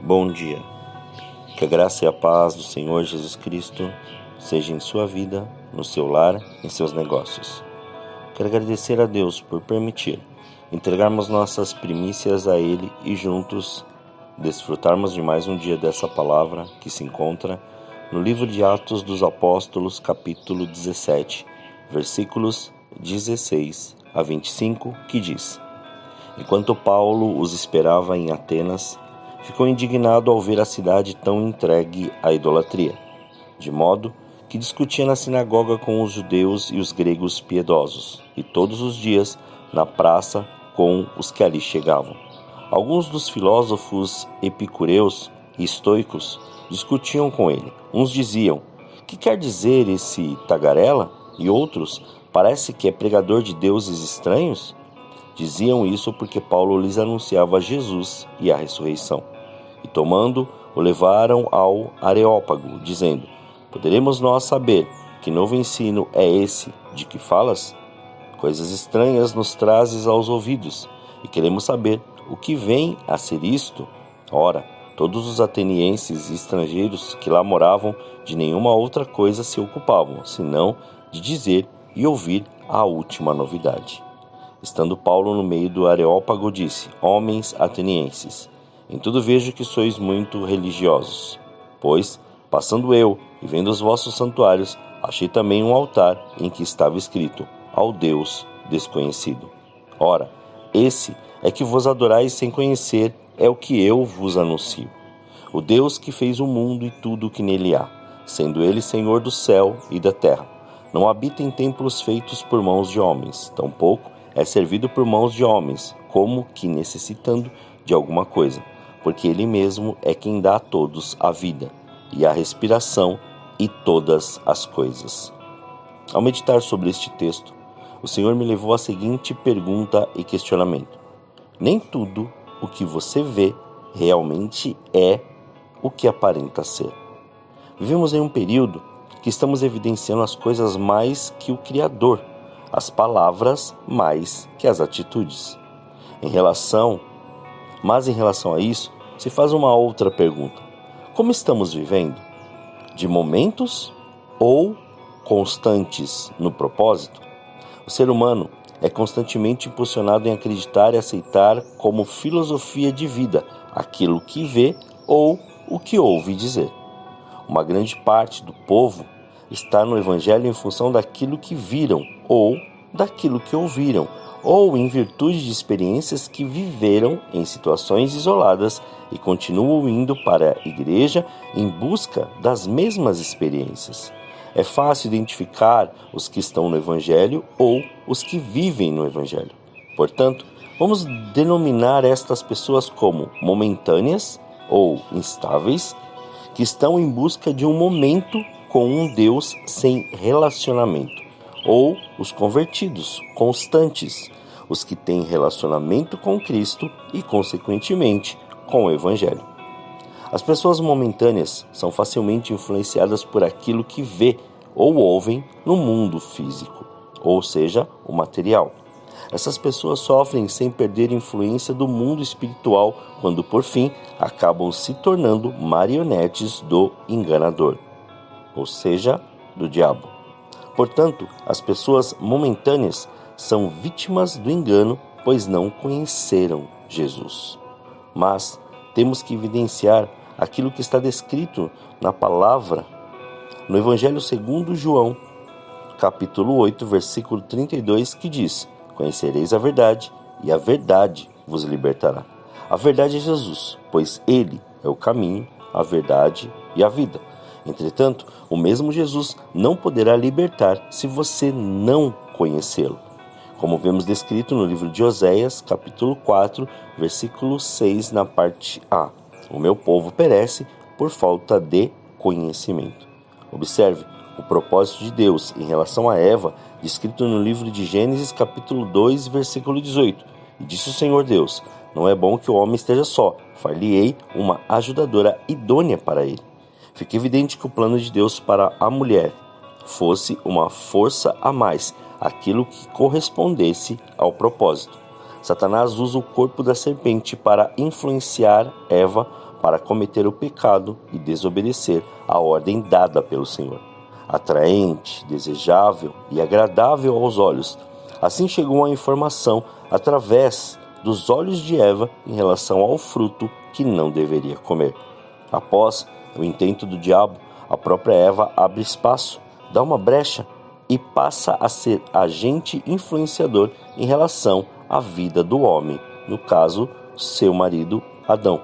Bom dia. Que a graça e a paz do Senhor Jesus Cristo seja em sua vida, no seu lar, em seus negócios. Quero agradecer a Deus por permitir entregarmos nossas primícias a Ele e juntos desfrutarmos de mais um dia dessa palavra que se encontra no livro de Atos dos Apóstolos, capítulo 17, versículos 16 a 25, que diz: Enquanto Paulo os esperava em Atenas, ficou indignado ao ver a cidade tão entregue à idolatria, de modo que discutia na sinagoga com os judeus e os gregos piedosos, e todos os dias na praça com os que ali chegavam. Alguns dos filósofos epicureus e estoicos discutiam com ele. Uns diziam: que quer dizer esse tagarela? E outros: parece que é pregador de deuses estranhos? Diziam isso porque Paulo lhes anunciava Jesus e a ressurreição. E tomando, o levaram ao Areópago, dizendo: Poderemos nós saber que novo ensino é esse de que falas? Coisas estranhas nos trazes aos ouvidos, e queremos saber o que vem a ser isto. Ora, todos os atenienses e estrangeiros que lá moravam de nenhuma outra coisa se ocupavam, senão de dizer e ouvir a última novidade. Estando Paulo no meio do Areópago, disse: Homens atenienses, em tudo vejo que sois muito religiosos. Pois, passando eu e vendo os vossos santuários, achei também um altar em que estava escrito: Ao Deus desconhecido. Ora, esse é que vos adorais sem conhecer, é o que eu vos anuncio. O Deus que fez o mundo e tudo o que nele há, sendo ele Senhor do céu e da terra, não habita em templos feitos por mãos de homens, tampouco é servido por mãos de homens, como que necessitando de alguma coisa, porque ele mesmo é quem dá a todos a vida e a respiração e todas as coisas. Ao meditar sobre este texto, o Senhor me levou à seguinte pergunta e questionamento: nem tudo o que você vê realmente é o que aparenta ser. Vivemos em um período que estamos evidenciando as coisas mais que o Criador, as palavras mais que as atitudes. Em relação a isso, se faz uma outra pergunta: como estamos vivendo? De momentos ou constantes no propósito? O ser humano é constantemente impulsionado em acreditar e aceitar como filosofia de vida aquilo que vê ou o que ouve dizer. Uma grande parte do povo está no Evangelho em função daquilo que viram ou daquilo que ouviram, ou em virtude de experiências que viveram em situações isoladas e continuam indo para a igreja em busca das mesmas experiências. É fácil identificar os que estão no Evangelho ou os que vivem no Evangelho. Portanto, vamos denominar estas pessoas como momentâneas ou instáveis, que estão em busca de um momento com um Deus sem relacionamento, ou os convertidos, constantes, os que têm relacionamento com Cristo e, consequentemente, com o Evangelho. As pessoas momentâneas são facilmente influenciadas por aquilo que vê ou ouvem no mundo físico, ou seja, o material. Essas pessoas sofrem sem perder influência do mundo espiritual, quando por fim acabam se tornando marionetes do enganador, ou seja, do diabo. Portanto, as pessoas momentâneas são vítimas do engano, pois não conheceram Jesus. Mas temos que evidenciar aquilo que está descrito na palavra no Evangelho segundo João, capítulo 8, versículo 32, que diz: Conhecereis a verdade, e a verdade vos libertará. A verdade é Jesus, pois ele é o caminho, a verdade e a vida. Entretanto, o mesmo Jesus não poderá libertar se você não conhecê-lo. Como vemos descrito no livro de Oséias, capítulo 4, versículo 6, na parte A. O meu povo perece por falta de conhecimento. Observe o propósito de Deus em relação a Eva, descrito no livro de Gênesis, capítulo 2, versículo 18. E disse o Senhor Deus: não é bom que o homem esteja só, far-lhe-ei uma ajudadora idônea para ele. Fica evidente que o plano de Deus para a mulher fosse uma força a mais, aquilo que correspondesse ao propósito. Satanás usa o corpo da serpente para influenciar Eva para cometer o pecado e desobedecer à ordem dada pelo Senhor. Atraente, desejável e agradável aos olhos, assim chegou a informação através dos olhos de Eva em relação ao fruto que não deveria comer. Após o intento do diabo, a própria Eva abre espaço, dá uma brecha e passa a ser agente influenciador em relação à vida do homem, no caso, seu marido Adão.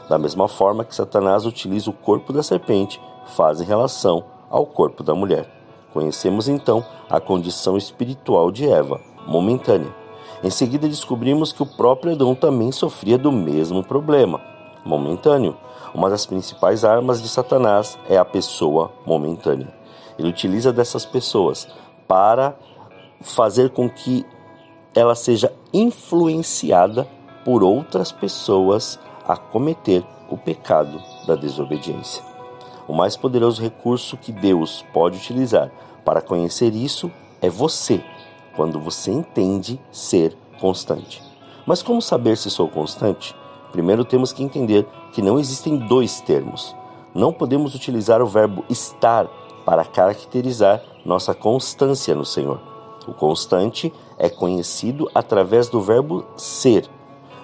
Da mesma forma que Satanás utiliza o corpo da serpente, faz em relação ao corpo da mulher. Conhecemos então a condição espiritual de Eva, momentânea. Em seguida descobrimos que o próprio Adão também sofria do mesmo problema, momentâneo. Uma das principais armas de Satanás é a pessoa momentânea. Ele utiliza dessas pessoas para fazer com que ela seja influenciada por outras pessoas a cometer o pecado da desobediência. O mais poderoso recurso que Deus pode utilizar para conhecer isso é você, quando você entende ser constante. Mas como saber se sou constante? Primeiro temos que entender que não existem dois termos. Não podemos utilizar o verbo estar para caracterizar nossa constância no Senhor. O constante é conhecido através do verbo ser.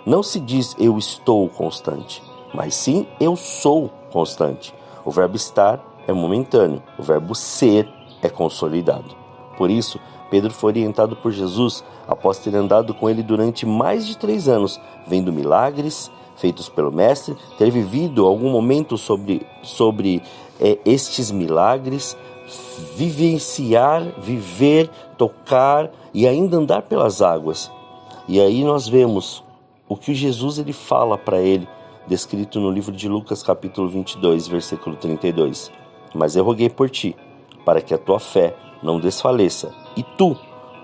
Não se diz eu estou constante, mas sim eu sou constante. O verbo estar é momentâneo, o verbo ser é consolidado. Por isso, Pedro foi orientado por Jesus após ter andado com ele durante mais de 3 anos, vendo milagres feitos pelo Mestre, ter vivido algum momento sobre estes milagres, vivenciar, viver, tocar e ainda andar pelas águas. E aí nós vemos o que Jesus ele fala para ele, descrito no livro de Lucas capítulo 22, versículo 32. Mas eu roguei por ti, para que a tua fé não desfaleça, e tu,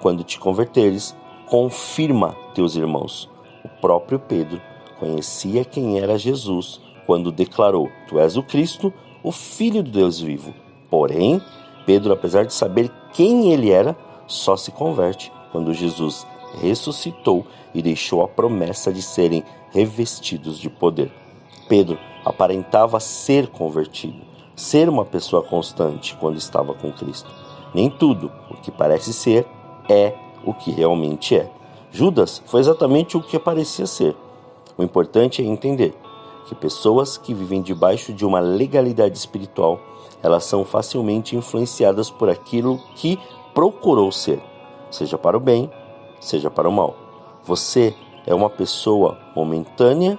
quando te converteres, confirma teus irmãos. O próprio Pedro conhecia quem era Jesus quando declarou: tu és o Cristo, o Filho do Deus vivo. Porém, Pedro, apesar de saber quem ele era, só se converte quando Jesus ressuscitou e deixou a promessa de serem revestidos de poder. Pedro aparentava ser convertido, ser uma pessoa constante quando estava com Cristo. Nem tudo o que parece ser é o que realmente é. Judas foi exatamente o que parecia ser. O importante é entender que pessoas que vivem debaixo de uma legalidade espiritual, elas são facilmente influenciadas por aquilo que procurou ser, seja para o bem, seja para o mal. Você é uma pessoa momentânea,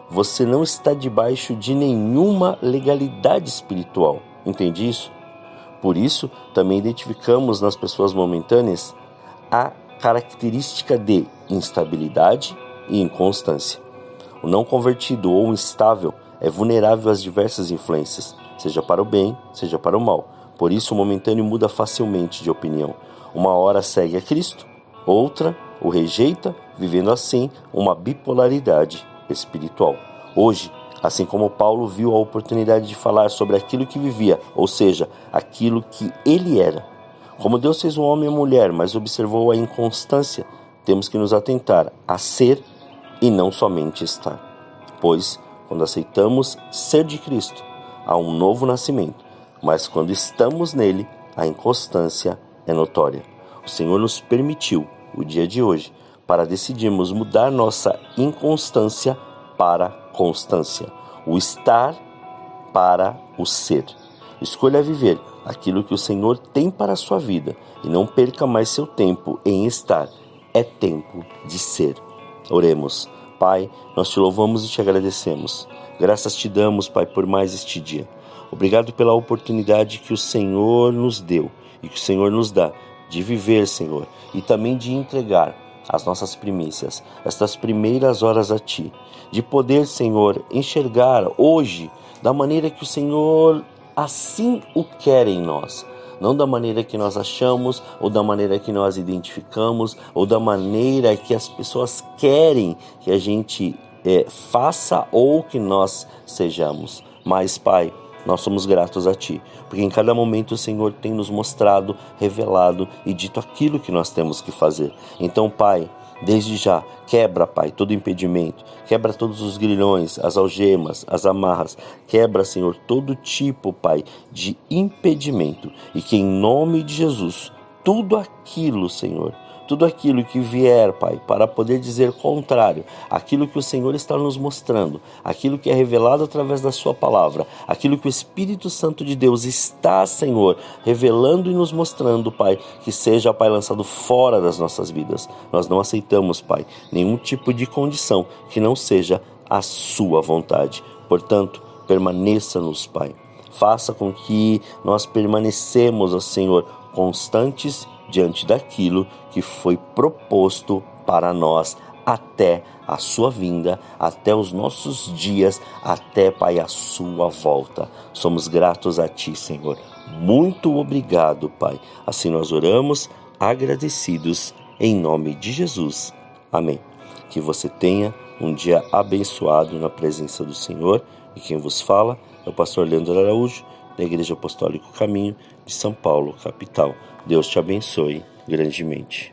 você não está debaixo de nenhuma legalidade espiritual. Entende isso? Por isso, também identificamos nas pessoas momentâneas a característica de instabilidade e inconstância. O não convertido ou instável é vulnerável às diversas influências, seja para o bem, seja para o mal. Por isso, o momentâneo muda facilmente de opinião. Uma hora segue a Cristo, outra o rejeita, vivendo assim uma bipolaridade espiritual. Hoje, assim como Paulo viu a oportunidade de falar sobre aquilo que vivia, ou seja, aquilo que ele era. Como Deus fez um homem e mulher, mas observou a inconstância, temos que nos atentar a ser e não somente estar. Pois, quando aceitamos ser de Cristo, há um novo nascimento, mas quando estamos nele, a inconstância é notória. O Senhor nos permitiu o dia de hoje para decidirmos mudar nossa inconstância para constância, o estar para o ser. Escolha viver aquilo que o Senhor tem para a sua vida e não perca mais seu tempo em estar. É tempo de ser. Oremos. Pai, nós te louvamos e te agradecemos. Graças te damos, Pai, por mais este dia. Obrigado pela oportunidade que o Senhor nos deu e que o Senhor nos dá de viver, Senhor, e também de entregar as nossas primícias, estas primeiras horas a Ti, de poder, Senhor, enxergar hoje da maneira que o Senhor assim o quer em nós, não da maneira que nós achamos, ou da maneira que nós identificamos, ou da maneira que as pessoas querem que a gente faça ou que nós sejamos. Mas, Pai, nós somos gratos a Ti, porque em cada momento o Senhor tem nos mostrado, revelado e dito aquilo que nós temos que fazer. Então, Pai, Desde já, quebra, Pai, todo impedimento, quebra todos os grilhões, as algemas, as amarras, quebra, Senhor, todo tipo, Pai, de impedimento, e que em nome de Jesus, tudo aquilo, Senhor, tudo aquilo que vier, Pai, para poder dizer contrário, aquilo que o Senhor está nos mostrando, aquilo que é revelado através da sua palavra, aquilo que o Espírito Santo de Deus está, Senhor, revelando e nos mostrando, Pai, que seja, Pai, lançado fora das nossas vidas. Nós não aceitamos, Pai, nenhum tipo de condição que não seja a sua vontade. Portanto, permaneça-nos, Pai. Faça com que nós permanecemos, ó Senhor, constantes diante daquilo que foi proposto para nós até a sua vinda, até os nossos dias, até, Pai, a sua volta. Somos gratos a Ti, Senhor. Muito obrigado, Pai. Assim nós oramos, agradecidos, em nome de Jesus. Amém. Que você tenha um dia abençoado na presença do Senhor. E quem vos fala é o pastor Leandro Araújo, da Igreja Apostólica Caminho de São Paulo, capital. Deus te abençoe grandemente.